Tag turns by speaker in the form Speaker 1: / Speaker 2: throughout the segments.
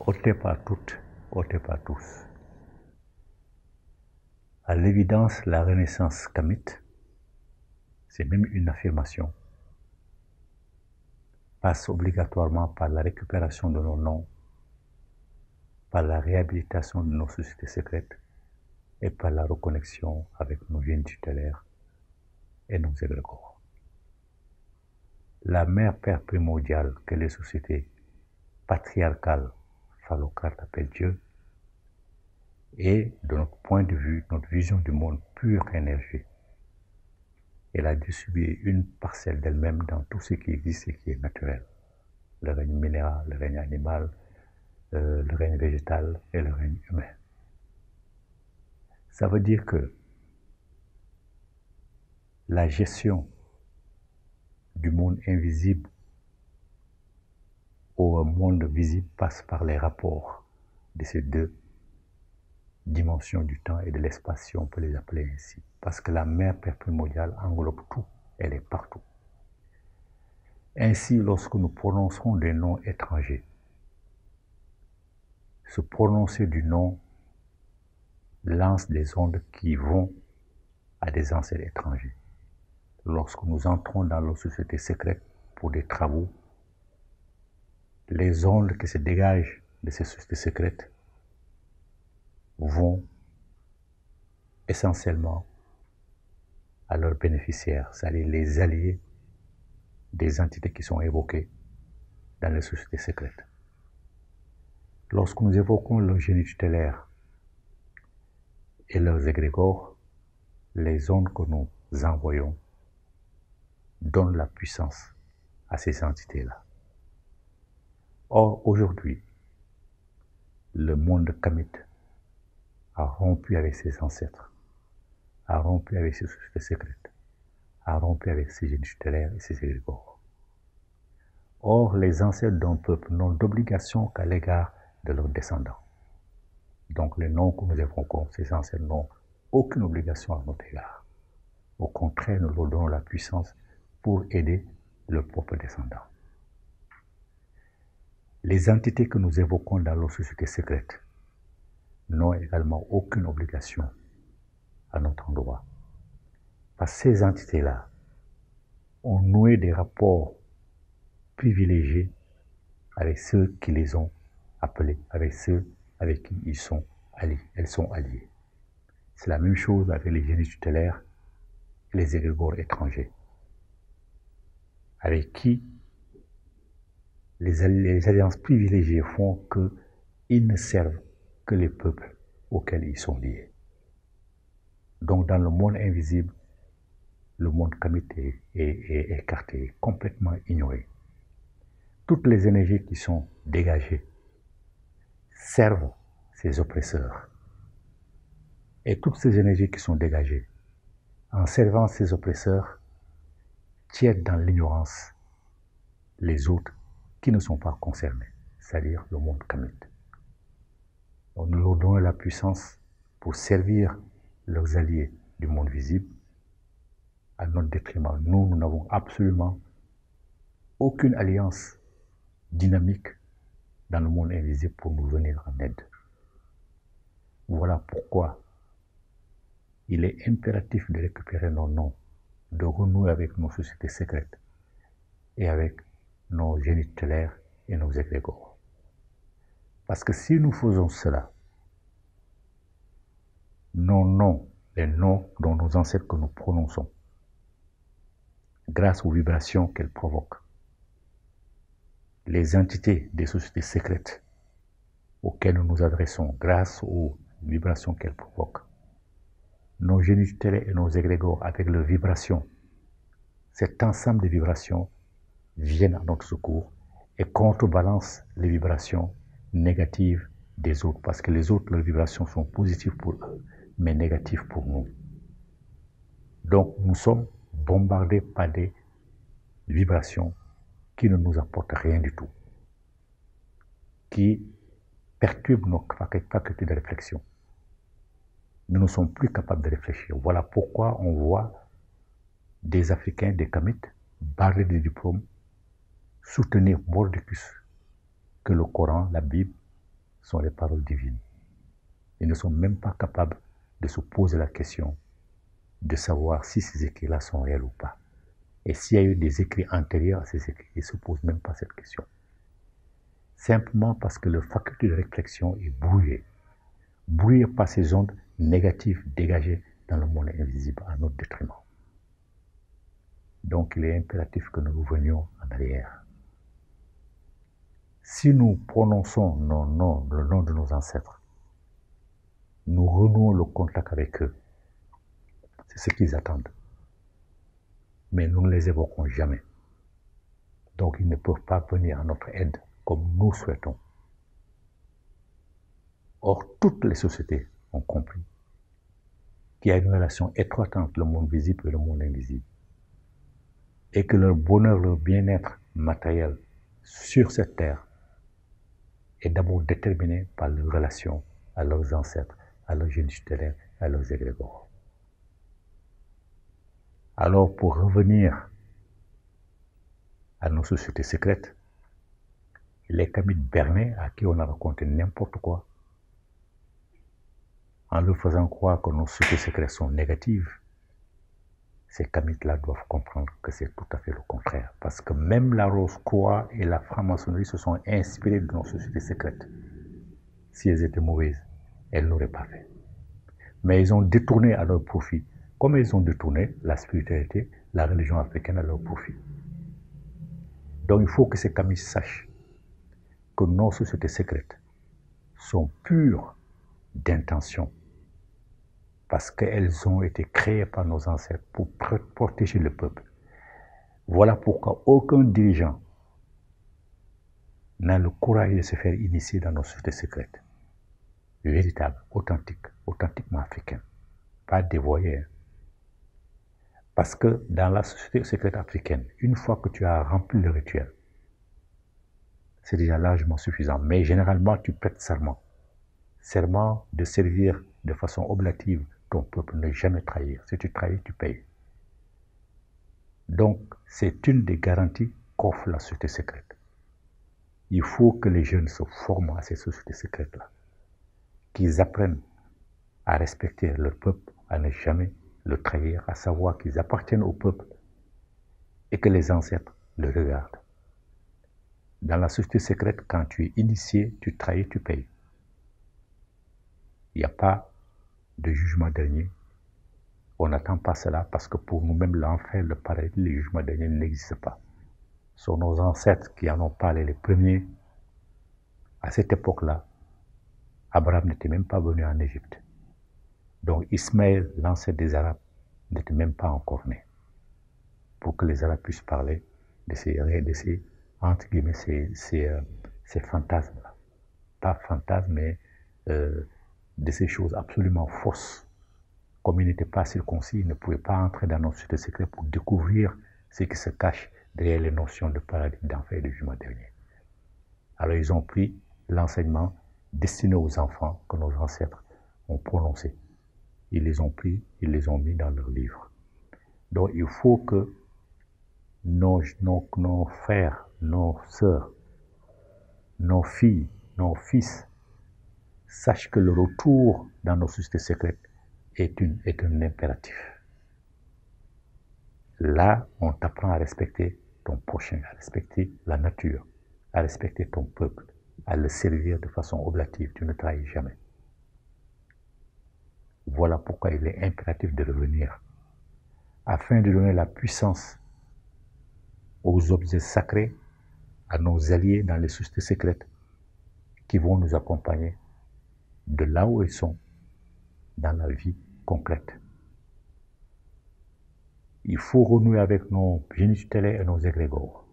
Speaker 1: ôtez par toutes, ôtez par tous. À l'évidence, la renaissance kamite, c'est même une affirmation, passe obligatoirement par la récupération de nos noms, par la réhabilitation de nos sociétés secrètes et par la reconnexion avec nos génies tutélaires et nos égrégores. La mère-père primordiale que les sociétés patriarcales phallocrates appellent Dieu est, de notre point de vue, notre vision du monde pure énergie. Elle a distribué une parcelle d'elle-même dans tout ce qui existe et qui est naturel. Le règne minéral, le règne animal, le règne végétal et le règne humain. Ça veut dire que la gestion du monde invisible au monde visible passe par les rapports de ces deux dimensions du temps et de l'espace, si on peut les appeler ainsi. Parce que la mère-père primordiale englobe tout, elle est partout. Ainsi, lorsque nous prononçons des noms étrangers, se prononcer du nom lance des ondes qui vont à des ancêtres étrangers. Lorsque nous entrons dans nos sociétés secrètes pour des travaux, les ondes qui se dégagent de ces sociétés secrètes vont essentiellement à leurs bénéficiaires, c'est-à-dire les alliés des entités qui sont évoquées dans les sociétés secrètes. Lorsque nous évoquons leurs génies tutélaires et leurs égrégores, les ondes que nous envoyons donnent la puissance à ces entités-là. Or, aujourd'hui, le monde kamite a rompu avec ses ancêtres, a rompu avec ses sociétés secrètes, a rompu avec ses génies tutélaires et ses égrégores. Or, les ancêtres d'un peuple n'ont d'obligation qu'à l'égard de leurs descendants. Donc, les noms que nous évoquons, ces ancêtres n'ont aucune obligation à notre égard. Au contraire, nous leur donnons la puissance pour aider leurs propres descendants. Les entités que nous évoquons dans nos sociétés secrètes n'ont également aucune obligation à notre endroit. Parce que ces entités-là ont noué des rapports privilégiés avec ceux qui les ont appelés, avec ceux avec qui ils sont alliés, elles sont alliées. C'est la même chose avec les génies tutélaires et les égrégores étrangers, avec qui les alliances privilégiées font qu'ils ne servent que les peuples auxquels ils sont liés. Donc dans le monde invisible, le monde kamite est écarté, complètement ignoré. Toutes les énergies qui sont dégagées servent ces oppresseurs. Et toutes ces énergies qui sont dégagées, en servant ces oppresseurs, tiennent dans l'ignorance les autres qui ne sont pas concernés, c'est-à-dire le monde kamite. Donc nous leur donnons la puissance pour servir leurs alliés du monde visible à notre détriment. Nous n'avons absolument aucune alliance dynamique dans le monde invisible pour nous venir en aide. Voilà pourquoi il est impératif de récupérer nos noms, de renouer avec nos sociétés secrètes et avec nos génies tutélaires et nos égrégores. Parce que si nous faisons cela, nos noms, les noms dont nos ancêtres que nous prononçons, grâce aux vibrations qu'elles provoquent, les entités des sociétés secrètes auxquelles nous nous adressons grâce aux vibrations qu'elles provoquent, nos génies tutélaires et nos égrégores avec leurs vibrations, cet ensemble de vibrations viennent à notre secours et contrebalancent les vibrations négatives des autres, parce que les autres, leurs vibrations sont positives pour eux, mais négatives pour nous. Donc nous sommes bombardés par des vibrations qui ne nous apportent rien du tout, qui perturbent nos facultés de réflexion. Nous ne sommes plus capables de réfléchir. Voilà pourquoi on voit des Africains, des Kamites, barrés de diplômes, soutenir mordicus que le Coran, la Bible sont les paroles divines. Ils ne sont même pas capables de se poser la question de savoir si ces écrits-là sont réels ou pas. Et s'il y a eu des écrits antérieurs à ces écrits, ils ne se posent même pas cette question. Simplement parce que leur faculté de réflexion est brouillée par ces ondes négatives dégagées dans le monde invisible à notre détriment. Donc il est impératif que nous revenions en arrière. Si nous prononçons le nom de nos ancêtres, nous renouons le contact avec eux. C'est ce qu'ils attendent. Mais nous ne les évoquons jamais. Donc ils ne peuvent pas venir à notre aide comme nous souhaitons. Or, toutes les sociétés ont compris qu'il y a une relation étroite entre le monde visible et le monde invisible. Et que leur bonheur, leur bien-être matériel sur cette terre est d'abord déterminé par leur relation à leurs ancêtres, à leurs génies tutélaires, à leurs égrégores. Alors, pour revenir à nos sociétés secrètes, les Kamites bernés à qui on a raconté n'importe quoi, en leur faisant croire que nos sociétés secrètes sont négatives, ces Kamites-là doivent comprendre que c'est tout à fait le contraire. Parce que même la Rose-Croix et la franc-maçonnerie se sont inspirées de nos sociétés secrètes. Si elles étaient mauvaises, elles ne l'auraient pas fait. Mais ils ont détourné à leur profit, comme ils ont détourné la spiritualité, la religion africaine à leur profit. Donc il faut que ces Kamites sachent que nos sociétés secrètes sont pures d'intention, parce qu'elles ont été créées par nos ancêtres pour protéger le peuple. Voilà pourquoi aucun dirigeant n'a le courage de se faire initier dans nos sociétés secrètes. Véritable, authentiquement africaine, pas dévoyé. Parce que dans la société secrète africaine, une fois que tu as rempli le rituel, c'est déjà largement suffisant. Mais généralement, tu prêtes serment. Serment de servir de façon oblative ton peuple, ne jamais trahir. Si tu trahis, tu payes. Donc, c'est une des garanties qu'offre la société secrète. Il faut que les jeunes se forment à ces sociétés secrètes-là, qu'ils apprennent à respecter leur peuple, à ne jamais le trahir, à savoir qu'ils appartiennent au peuple et que les ancêtres le regardent. Dans la société secrète, quand tu es initié, tu trahis, tu payes. Il n'y a pas de jugement dernier. On n'attend pas cela parce que pour nous-mêmes, l'enfer, le paradis, les jugements derniers n'existent pas. Ce sont nos ancêtres qui en ont parlé les premiers. À cette époque-là, Abraham n'était même pas venu en Égypte. Donc Ismaël, l'ancêtre des Arabes, n'était même pas encore né. Pour que les Arabes puissent parler de ces entre guillemets, ces fantasmes-là. Pas fantasmes, mais de ces choses absolument fausses. Comme ils n'étaient pas circoncis, ils ne pouvaient pas entrer dans nos sociétés secrètes pour découvrir ce qui se cache derrière les notions de paradis, d'enfer et de jugement dernier. Alors ils ont pris l'enseignement destiné aux enfants que nos ancêtres ont prononcé. Ils les ont pris, ils les ont mis dans leurs livres. Donc il faut que nos frères, nos sœurs, nos filles, nos fils sachent que le retour dans nos sociétés secrètes est un impératif. Là, on t'apprend à respecter ton prochain, à respecter la nature, à respecter ton peuple, à le servir de façon oblative. Tu ne trahis jamais. Voilà pourquoi il est impératif de revenir, afin de donner la puissance aux objets sacrés, à nos alliés dans les sociétés secrètes qui vont nous accompagner de là où ils sont dans la vie concrète. Il faut renouer avec nos génies tutélaires et nos égrégores,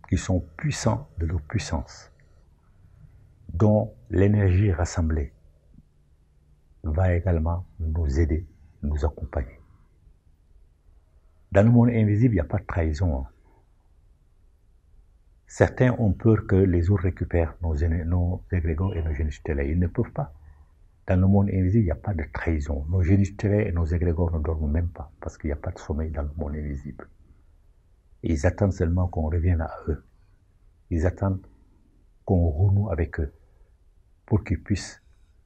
Speaker 1: qui sont puissants de leur puissance, dont l'énergie rassemblée va également nous aider, nous accompagner. Dans le monde invisible, il n'y a pas de trahison. Certains ont peur que les autres récupèrent nos égrégores et nos génies tutélaires. Ils ne peuvent pas. Dans le monde invisible, il n'y a pas de trahison. Nos génies tutélaires et nos égrégores ne dorment même pas, parce qu'il n'y a pas de sommeil dans le monde invisible. Et ils attendent seulement qu'on revienne à eux. Ils attendent qu'on renoue avec eux pour qu'ils puissent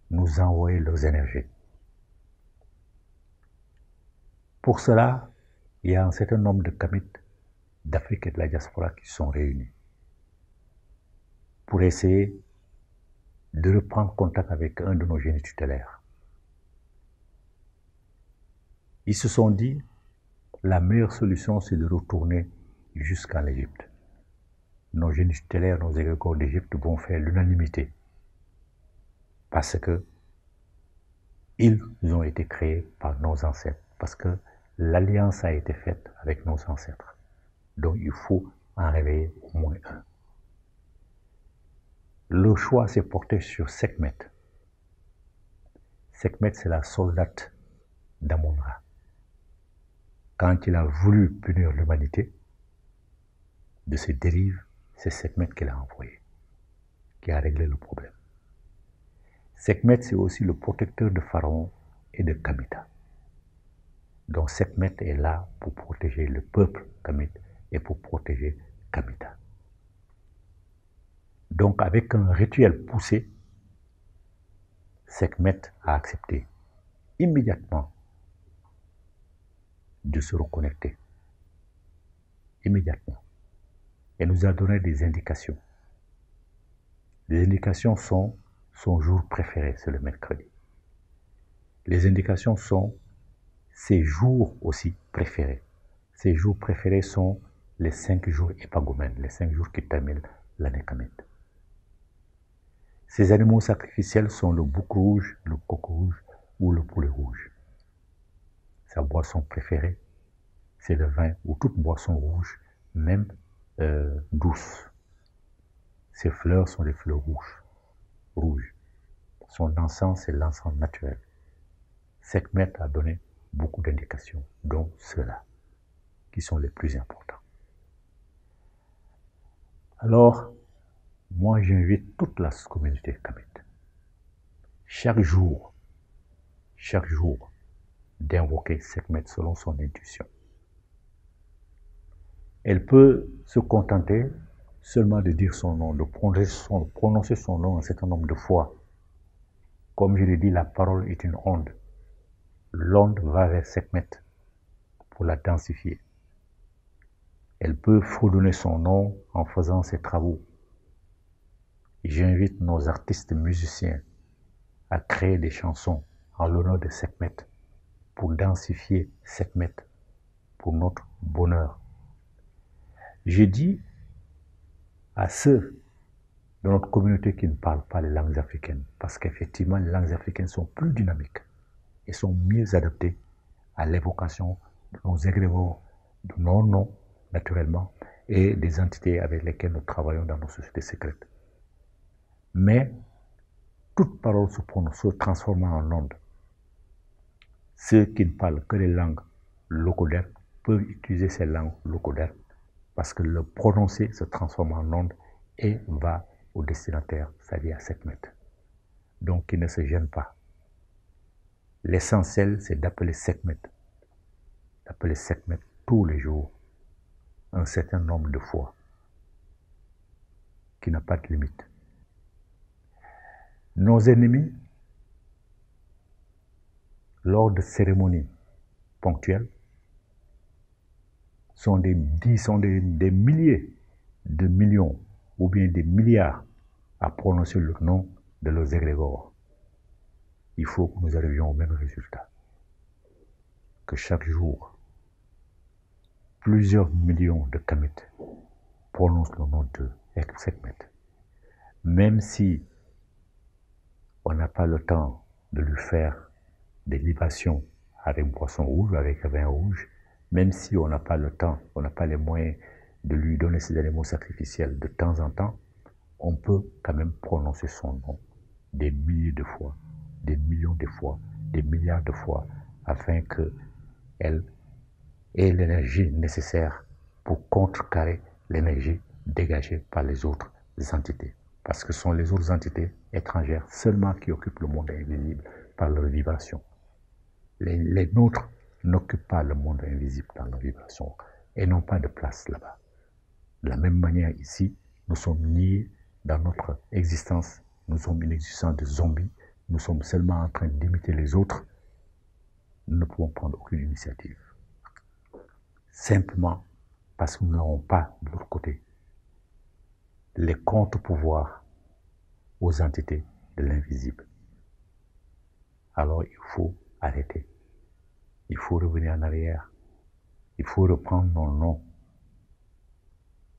Speaker 1: nous envoyer leurs énergies. Pour cela, il y a un certain nombre de Kamits d'Afrique et de la diaspora qui sont réunis pour essayer de reprendre contact avec un de nos génies tutélaires. Ils se sont dit, la meilleure solution, c'est de retourner jusqu'en Égypte. Nos génies tutélaires, nos égrégores d'Égypte vont faire l'unanimité parce que ils ont été créés par nos ancêtres, parce que l'alliance a été faite avec nos ancêtres. Donc il faut en réveiller au moins un. Le choix s'est porté sur Sekhmet. Sekhmet, c'est la soldate d'Amon-Ra. Quand il a voulu punir l'humanité de ses dérives, c'est Sekhmet qui l'a envoyé, qui a réglé le problème. Sekhmet, c'est aussi le protecteur de Pharaon et de Kamita. Donc Sekhmet est là pour protéger le peuple Kamit et pour protéger Kamita. Donc avec un rituel poussé, Sekhmet a accepté immédiatement de se reconnecter. Immédiatement. Et nous a donné des indications. Les indications sont son jour préféré, c'est le mercredi. Les indications sont ses jours aussi préférés. Ses jours préférés sont les 5 jours épagomènes, les 5 jours qui terminent l'année Kamit. Ces animaux sacrificiels sont le bouc rouge, le coq rouge ou le poulet rouge. Sa boisson préférée, c'est le vin ou toute boisson rouge, même douce. Ses fleurs sont des fleurs rouges. Son encens, c'est l'encens naturel. Sekhmet a donné beaucoup d'indications, dont ceux-là, qui sont les plus importants. Alors, moi j'invite toute la communauté Kamit, chaque jour, d'invoquer Sekhmet selon son intuition. Elle peut se contenter seulement de dire son nom, de prononcer son nom un certain nombre de fois. Comme je l'ai dit, la parole est une onde. L'onde va vers Sekhmet pour la densifier. Elle peut fredonner son nom en faisant ses travaux. J'invite nos artistes musiciens à créer des chansons en l'honneur de Sekhmet pour densifier Sekhmet pour notre bonheur. Je dis à ceux de notre communauté qui ne parlent pas les langues africaines, parce qu'effectivement les langues africaines sont plus dynamiques et sont mieux adaptées à l'évocation de nos égrégores, de nos noms naturellement, et des entités avec lesquelles nous travaillons dans nos sociétés secrètes. Mais toute parole se transformant en onde. Ceux qui ne parlent que les langues locodaires peuvent utiliser ces langues locodaires parce que le prononcé se transforme en onde et va au destinataire, c'est-à-dire à Sekhmet. Donc ils ne se gênent pas. L'essentiel, c'est d'appeler Sekhmet tous les jours, un certain nombre de fois, qui n'a pas de limite. Nos ennemis, lors de cérémonies ponctuelles, sont des milliers de millions ou bien des milliards à prononcer le nom de leurs égrégores. Il faut que nous arrivions au même résultat. Que chaque jour, plusieurs millions de Kamits prononcent le nom de Sekhmet. Même si on n'a pas le temps de lui faire des libations avec boisson rouge, avec vin rouge, même si on n'a pas le temps, on n'a pas les moyens de lui donner ces animaux sacrificiels de temps en temps, on peut quand même prononcer son nom des milliers de fois, des millions de fois, des milliards de fois, afin qu'elle ait l'énergie nécessaire pour contrecarrer l'énergie dégagée par les autres entités. Parce que ce sont les autres entités étrangères seulement qui occupent le monde invisible par leur vibration. Les nôtres n'occupent pas le monde invisible dans leur vibration et n'ont pas de place là-bas. De la même manière ici, nous sommes niés dans notre existence, nous sommes une existence de zombies, nous sommes seulement en train d'imiter les autres, nous ne pouvons prendre aucune initiative. Simplement parce que nous n'avons pas, de l'autre côté, les contre-pouvoirs aux entités de l'invisible. Alors il faut arrêter. Il faut revenir en arrière. Il faut reprendre nos noms.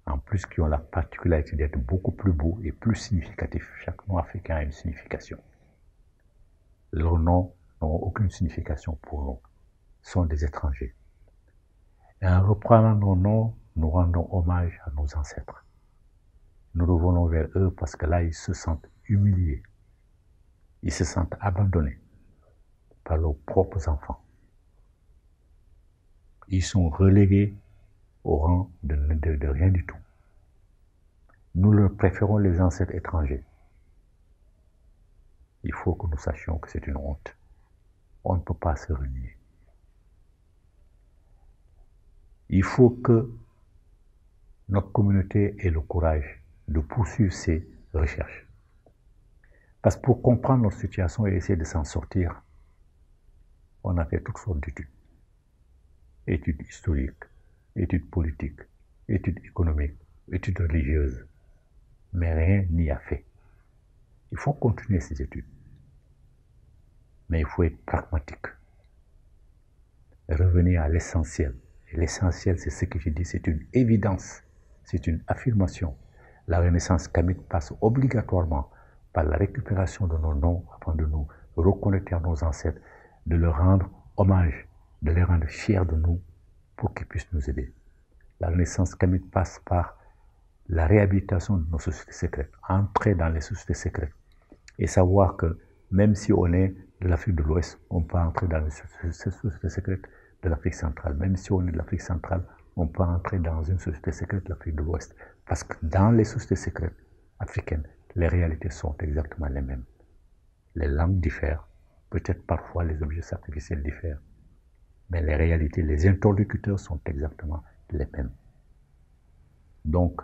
Speaker 1: En plus, qui ont la particularité d'être beaucoup plus beaux et plus significatifs. Chaque nom africain a une signification. Leurs noms n'ont aucune signification pour nous. Ce sont des étrangers. Et en reprenant nos noms, nous rendons hommage à nos ancêtres. Nous revenons vers eux parce que là, ils se sentent humiliés. Ils se sentent abandonnés par leurs propres enfants. Ils sont relégués au rang de rien du tout. Nous leur préférons les ancêtres étrangers. Il faut que nous sachions que c'est une honte. On ne peut pas se renier. Il faut que notre communauté ait le courage de poursuivre ses recherches. Parce que pour comprendre notre situation et essayer de s'en sortir, on a fait toutes sortes d'études. Études historiques, études politiques, études économiques, études religieuses. Mais rien n'y a fait. Il faut continuer ces études. Mais il faut être pragmatique. Revenir à l'essentiel. Et l'essentiel, c'est ce que je dis, c'est une évidence, c'est une affirmation. La renaissance kamite passe obligatoirement par la récupération de nos noms afin de nous reconnecter à nos ancêtres, de leur rendre hommage, de les rendre fiers de nous pour qu'ils puissent nous aider. La renaissance kamite passe par la réhabilitation de nos sociétés secrètes, entrer dans les sociétés secrètes et savoir que même si on est de l'Afrique de l'Ouest, on peut entrer dans les sociétés secrètes de l'Afrique centrale. Même si on est de l'Afrique centrale, on peut entrer dans une société secrète de l'Afrique de l'Ouest. Parce que dans les sociétés secrètes africaines, les réalités sont exactement les mêmes. Les langues diffèrent, peut-être parfois les objets sacrificiels diffèrent, mais les réalités, les interlocuteurs sont exactement les mêmes. Donc,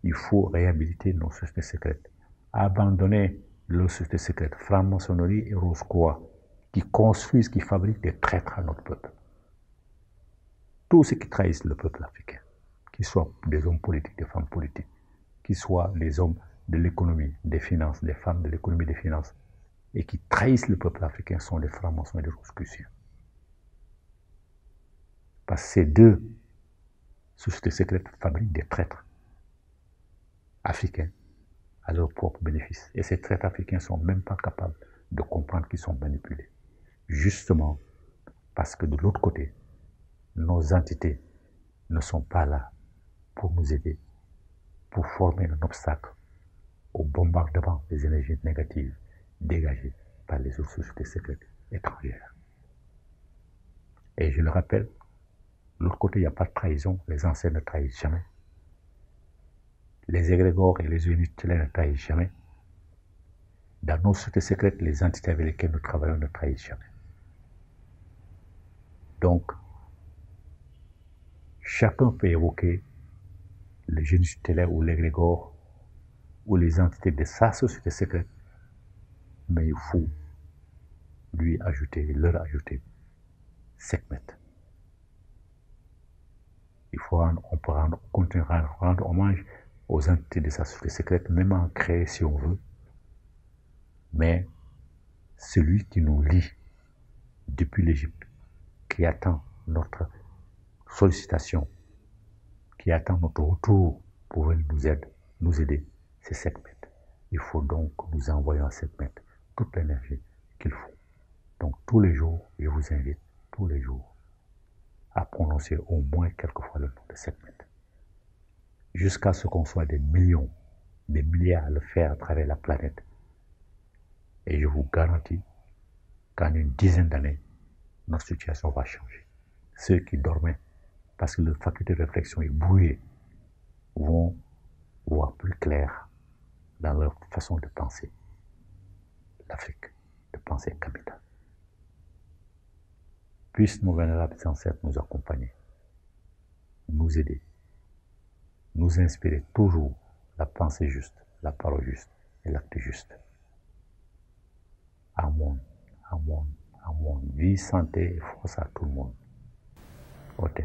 Speaker 1: il faut réhabiliter nos sociétés secrètes, abandonner nos sociétés secrètes, franc-maçonnerie et rose-croix, qui construisent, qui fabriquent des traîtres à notre peuple. Tous ceux qui trahissent le peuple africain, qu'ils soient des hommes politiques, des femmes politiques, qu'ils soient des hommes de l'économie, des finances, des femmes de l'économie, des finances, et qui trahissent le peuple africain sont des francs-maçons et des rosicruciens. Parce que ces deux sociétés secrètes fabriquent des traîtres africains à leur propre bénéfice. Et ces traîtres africains ne sont même pas capables de comprendre qu'ils sont manipulés. Justement parce que de l'autre côté, nos entités ne sont pas là pour nous aider, pour former un obstacle au bombardement des énergies négatives dégagées par les autres sociétés secrètes étrangères. Et je le rappelle, de l'autre côté, il n'y a pas de trahison, les anciens ne trahissent jamais. Les égrégores et les unités ne trahissent jamais. Dans nos sociétés secrètes, les entités avec lesquelles nous travaillons ne trahissent jamais. Donc, chacun peut évoquer le génie tutélaire ou l'égrégore ou les entités de sa société secrète, mais il faut lui ajouter, leur ajouter Sekhmet. On peut continuer à rendre hommage aux entités de sa société secrète, même en créer si on veut, mais celui qui nous lie depuis l'Égypte, qui attend notre sollicitation, qui attend notre retour pour venir nous aider, c'est Sekhmet. Il faut donc que nous envoyions à Sekhmet toute l'énergie qu'il faut. Donc tous les jours, je vous invite, tous les jours, à prononcer au moins quelquefois le nom de Sekhmet. Jusqu'à ce qu'on soit des millions, des milliards à le faire à travers la planète. Et je vous garantis qu'en une dizaine d'années, notre situation va changer. Ceux qui dormaient, parce que leur faculté de réflexion est brouillée, vont voir plus clair dans leur façon de penser l'Afrique, de penser kamita. Puissent nos vénérables ancêtres nous accompagner, nous aider, nous inspirer toujours la pensée juste, la parole juste et l'acte juste. Amour, amour, amour, vie, santé et force à tout le monde. Ok.